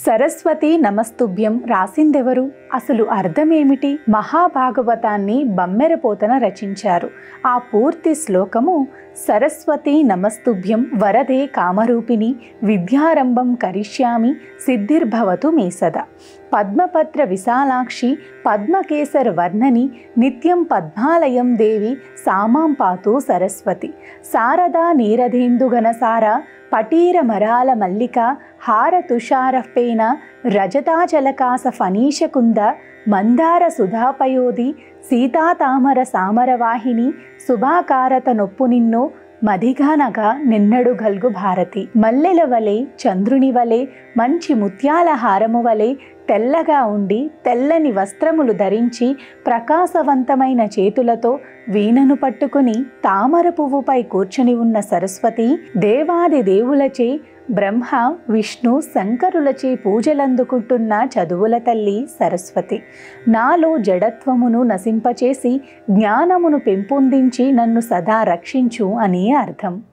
సరస్వతి నమస్తుభ్యం రాసిందెవరు? అసలు అర్థమేమిటి? మహాభాగవతాన్ని బమ్మెరపోతన రచించారు. ఆ పూర్తి శ్లోకము సరస్వతి నమస్తుభ్యం వరదే కామరూపిణి విద్యారంభం కరిష్యామి సిద్ధిర్భవతు మే సదా. పద్మపత్ర విశాలాక్షి పద్మకేసర వర్ణని నిత్యం పద్మాలయం దేవి సామాం పాతు సరస్వతి. శారదా నీరధేందుగణసార పటీర మరాల మల్లిక హార తుషారఫేన రజతాచలకాస ఫనీషకుంద మందార సుధాపయోధి సీతాతామర సామరవాహిని శుభాకారత నొప్పు నిన్ను మదిగానగా నిన్నడు గల్గు భారతి. మల్లెల వలె చంద్రుని వలె మంచి ముత్యాల హారము వలె తెల్లగా ఉండి తెల్లని వస్త్రములు ధరించి ప్రకాశవంతమైన చేతులతో వీణను పట్టుకుని తామర పువ్వుపై కూర్చుని ఉన్న సరస్వతి దేవాది దేవులచే బ్రహ్మ విష్ణు శంకరులచే పూజలందుకుంటున్న చదువుల తల్లి సరస్వతి. నాలో జడత్వమును నశింపచేసి జ్ఞానమును పెంపొందించి నన్ను సదా రక్షించు అని అర్థం.